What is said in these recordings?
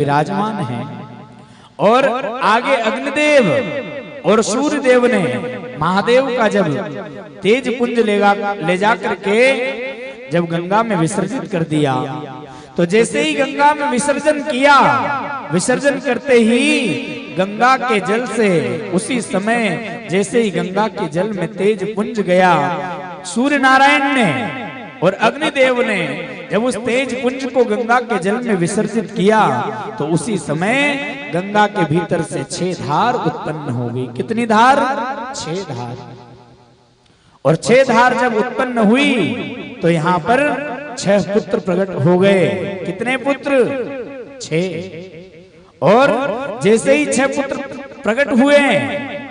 विराजमान हैं। और आगे अग्निदेव और सूर्यदेव ने महादेव का जब तेज पुंज ले जा करके जब गंगा में विसर्जित कर दिया, तो जैसे ही गंगा में विसर्जन किया, विसर्जन करते ही गंगा के जल से उसी समय जैसे ही गंगा के जल में तेज पुंज गया, सूर्य नारायण ने और अग्निदेव ने जब उस तेज पुंज को गंगा के जल में विसर्जित किया, तो उसी समय गंगा के भीतर से 6 धार उत्पन्न हो गई। कितनी धार? 6 धार। और 6 धार जब उत्पन्न हुई तो यहाँ पर 6 पुत्र प्रकट हो गए। कितने पुत्र? 6। और जैसे ही 6 पुत्र प्रकट हुए,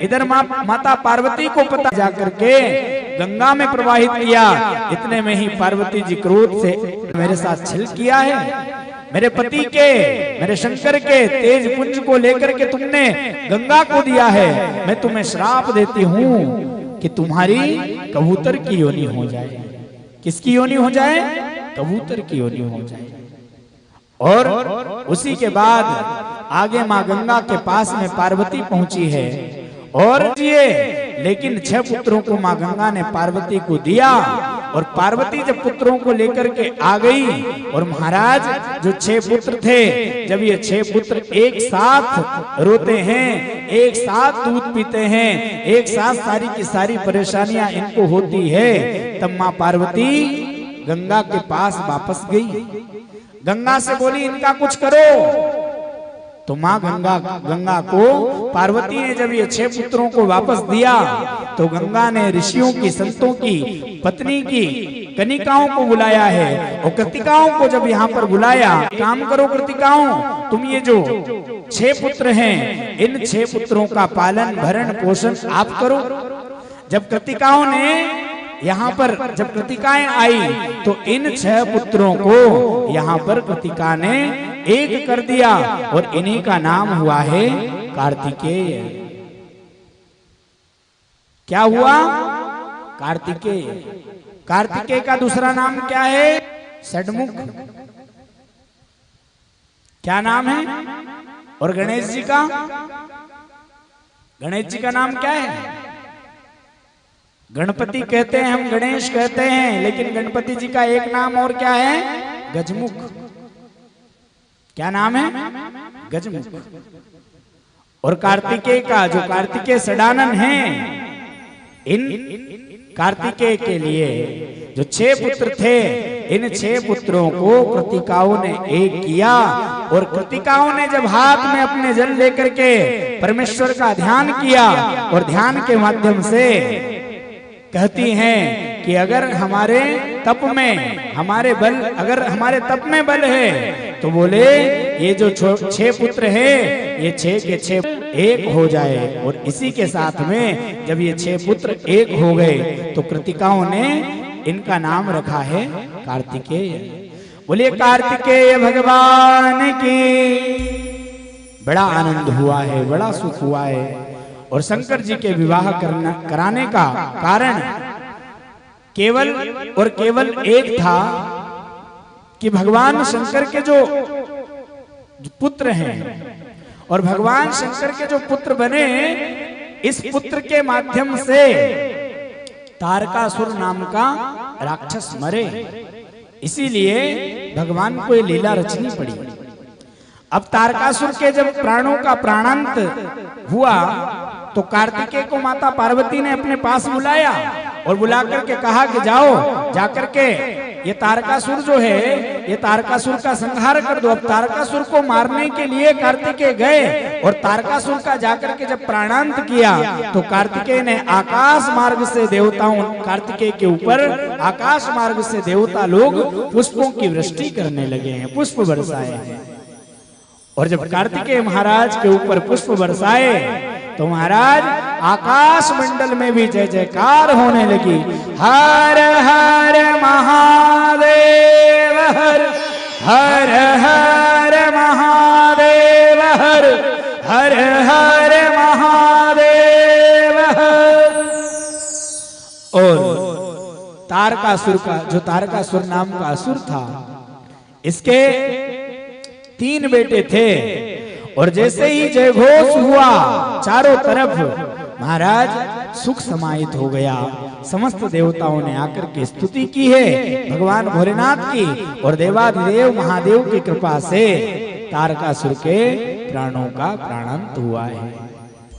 इधर माता पार्वती को पता जाकर के गंगा में प्रवाहित किया। इतने में ही पार्वती जी क्रोध से, मेरे साथ छल किया है, मेरे पति के, मेरे शंकर के तेज पुंज को लेकर के तुमने गंगा को दिया है, मैं तुम्हें श्राप देती हूँ कि तुम्हारी कबूतर की योनि हो जाए। किसकी योनि हो जाए? कबूतर की योनि हो जाए। और उसी के बाद आगे मां गंगा के पास में पार्वती पहुंची है और ये, लेकिन 6 पुत्रों को मां गंगा ने पार्वती को दिया। और पार्वती जब पुत्रों को लेकर के आ गई, और महाराज जो 6 पुत्र थे, जब ये 6 पुत्र एक साथ रोते हैं, एक साथ दूध पीते हैं, एक साथ सारी की सारी परेशानियां इनको होती है, तब मां पार्वती गंगा के पास वापस गई। गंगा से बोली इनका कुछ करो। तो मां गंगा को पार्वती ने जब ये 6 पुत्रों को वापस दिया, तो गंगा ने ऋषियों की, संतों की पत्नी की कनिकाओं को बुलाया है। और कृतिकाओं को जब यहाँ पर बुलाया, काम करो कृतिकाओं, तुम ये जो 6 पुत्र हैं, इन 6 पुत्रों का पालन भरण पोषण आप करो। जब कृतिकाओं ने यहाँ पर, जब कृतिकाएं आई, तो इन 6 पुत्रों को यहाँ पर कृतिका ने एक कर दिया, और इन्हीं का नाम हुआ है कार्तिकेय। क्या हुआ? कार्तिकेय। कार्तिकेय का दूसरा नाम क्या है? षडमुख। क्या नाम है? और गणेश जी का? गणेश जी का नाम क्या है? गणपति कहते हैं, हम गणेश कहते हैं, लेकिन गणपति जी का एक नाम और क्या है? गजमुख। क्या नाम है? गजमुख। और कार्तिकेय का, जो कार्तिकेय षडानन हैं, इन कार्तिकेय के लिए जो 6 पुत्र थे, इन 6 पुत्रों को कृतिकाओं ने एक किया। और कृतिकाओं ने जब हाथ में अपने जल लेकर के परमेश्वर का ध्यान किया, और ध्यान के माध्यम से कहती हैं कि अगर हमारे तप में, हमारे बल, अगर हमारे तप में बल है, तो बोले ये जो 6 पुत्र हैं, ये 6 के 6 एक हो जाए। और इसी के साथ में जब ये 6 पुत्र एक हो गए, तो कृतिकाओं ने इनका नाम रखा है कार्तिकेय। बोलिए कार्तिकेय भगवान की। बड़ा आनंद हुआ है, बड़ा सुख हुआ है। और शंकर जी के विवाह कराने का कारण केवल और केवल एक था कि भगवान शंकर के जो पुत्र हैं, और भगवान शंकर के जो पुत्र बने, इस पुत्र के माध्यम से तारकासुर नाम का राक्षस मरे। इसीलिए भगवान को ये लीला रचनी पड़ी। अब तारकासुर के जब प्राणों का प्राणांत हुआ, तो कार्तिकेय को माता पार्वती ने अपने पास बुलाया, और बुला करके कहा कि जाओ, जाकर के ये तारकासुर जो है, ये तारकासुर का संहार कर दो। अब तारकासुर को मारने के लिए कार्तिकेय गए, और तारकासुर का जाकर के जब प्राणांत किया, तो कार्तिकेय ने आकाश मार्ग से देवताओं, कार्तिकेय के ऊपर आकाश मार्ग से देवता लोग पुष्पों की वृष्टि करने लगे हैं, पुष्प बरसाए हैं। और जब कार्तिकेय महाराज के ऊपर पुष्प बरसाए, तो महाराज आकाश मंडल में भी जय जयकार होने लगी। हर हर महादेव हर, हर हर महादेव हर, हर हर महादेव हर। और तारकासुर का, जो तारकासुर नाम का असुर था, इसके 3 बेटे थे। और जैसे ही जय घोष हुआ चारों तरफ महाराज सुख समाहित हो गया। समस्त देवताओं ने आकर के स्तुति की है भगवान भोलेनाथ की, और देवाधिदेव महादेव की कृपा से तारकासुर के प्राणों का प्राणांत हुआ है।